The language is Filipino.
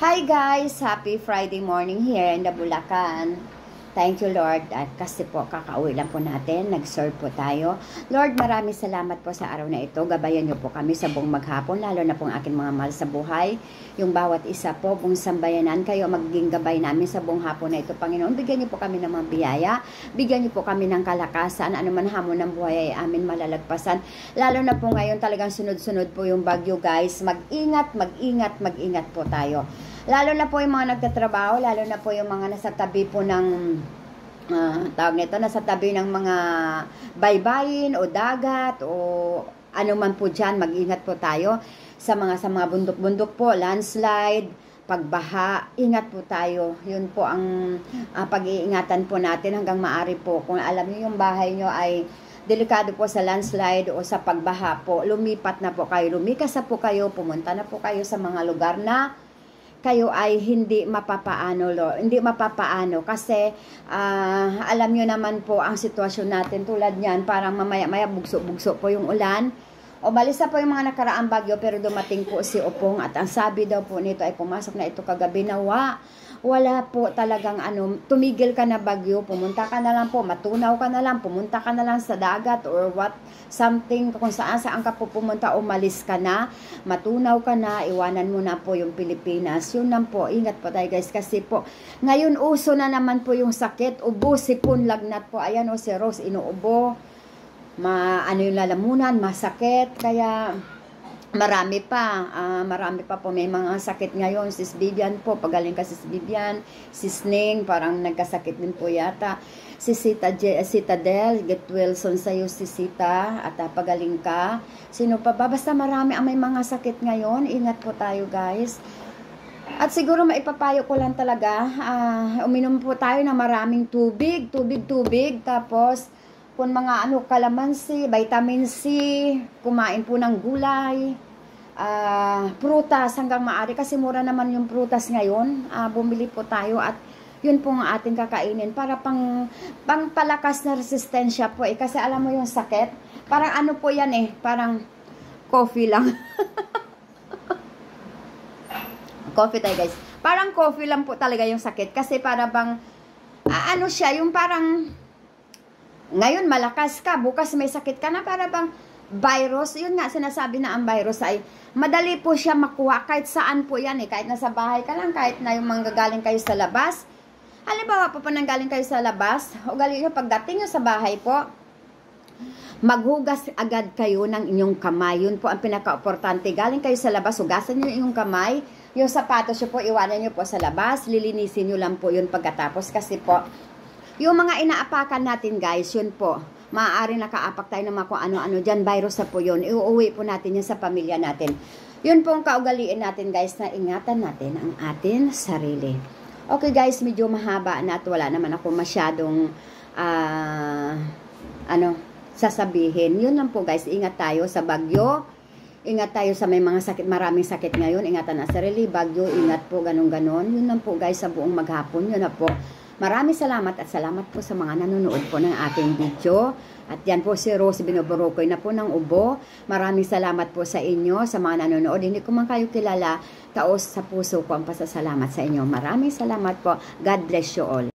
Hi guys! Happy Friday morning here in the Bulacan. Thank you Lord at kasi po kakauwi lang po natin, nag-serve po tayo. Lord, maraming salamat po sa araw na ito. Gabayan niyo po kami sa buong maghapon, lalo na pong aking mga mahal sa buhay. Yung bawat isa po, buong sambayanan, kayo magiging gabay namin sa buong hapon na ito, Panginoon. Bigyan niyo po kami ng mga biyaya, bigyan niyo po kami ng kalakasan, anuman hamon ng buhay ay amin malalagpasan. Lalo na po ngayon talagang sunod-sunod po yung bagyo guys. Mag-ingat, mag-ingat, mag-ingat po tayo. Lalo na po yung mga nagtatrabaho, lalo na po yung mga nasa tabi po ng tawag nito, nasa tabi ng mga baybayin o dagat o ano man po dyan, mag-ingat po tayo sa mga bundok-bundok po, landslide, pagbaha, ingat po tayo. Yun po ang pag-iingatan po natin hanggang maaari po. Kung alam niyo yung bahay nyo ay delikado po sa landslide o sa pagbaha po, lumipat na po kayo, lumikas na po kayo, pumunta na po kayo sa mga lugar na kayo ay hindi mapapaano, Lord. Hindi mapapaano kasi alam nyo naman po ang sitwasyon natin tulad niyan, parang mamaya-maya bugso-bugso po yung ulan. O balisa po yung mga nakaraang bagyo pero dumating po si Opong at ang sabi daw po nito ay pumasok na ito kagabi na wala po talagang tumigil ka na bagyo, pumunta ka na lang po, matunaw ka na lang, pumunta ka na lang sa dagat or what, something, kung saan ka po pumunta, umalis ka na, matunaw ka na, iwanan mo na po yung Pilipinas. Yun lang po, ingat po tayo guys, kasi po, ngayon uso na naman po yung sakit, ubo, sipon, lagnat po, ayan o si Rose, inuubo, yung lalamunan, masakit, kaya marami pa po, may mga sakit ngayon. Sis Vivian po, pagaling ka Sis Vivian, Sis Ning, parang nagkasakit din po yata. Si Sita Del, get Wilson sa'yo si Sita, at pagaling ka. Sino pa ba? Basta marami ang may mga sakit ngayon. Ingat po tayo guys. At siguro maipapayo ko lang talaga, uminom po tayo ng maraming tubig, tapos kung mga kalamansi, vitamin C, kumain po ng gulay, prutas hanggang maaari kasi mura naman yung prutas ngayon. Bumili po tayo at yun po ang ating kakainin para pang palakas na resistensya po kasi alam mo yung sakit, parang po yan parang coffee lang. Coffee tayo guys. Parang coffee lang po talaga yung sakit kasi para bang siya, yung parang ngayon malakas ka, bukas may sakit ka na, para bang virus. Yun nga, sinasabi na ang virus ay madali po siya makuha kahit saan po yan kahit nasa bahay ka lang, kahit na yung manggagaling kayo sa labas. Halimbawa po nanggaling kayo sa labas, ugali nyo pagdating nyo sa bahay po, maghugas agad kayo ng inyong kamay. Yun po ang pinaka-importante. Galing kayo sa labas, hugasan nyo yung kamay, yung sapatos nyo po, iwanan nyo po sa labas, lilinisin nyo lang po yun pagkatapos kasi po yung mga inaapakan natin guys, yun po, maaari nakaapak tayo ng mga kung ano-ano dyan, virus na po yun, iuuwi po natin yan sa pamilya natin. Yun po ang kaugaliin natin guys, na ingatan natin ang atin sarili. Okay guys, medyo mahaba na at wala naman ako masyadong sasabihin. Yun lang po guys, ingat tayo sa bagyo, ingat tayo sa may mga sakit, maraming sakit ngayon, ingatan ang sarili, bagyo, ingat po, ganun-ganon. Yun lang po guys, sa buong maghapon, yun na po. Maraming salamat at salamat po sa mga nanonood po ng ating video. At yan po si Rose, binuburokoy na po ng ubo. Maraming salamat po sa inyo, sa mga nanonood. Hindi ko man kayo kilala, taos sa puso ko ang pasasalamat sa inyo. Maraming salamat po. God bless you all.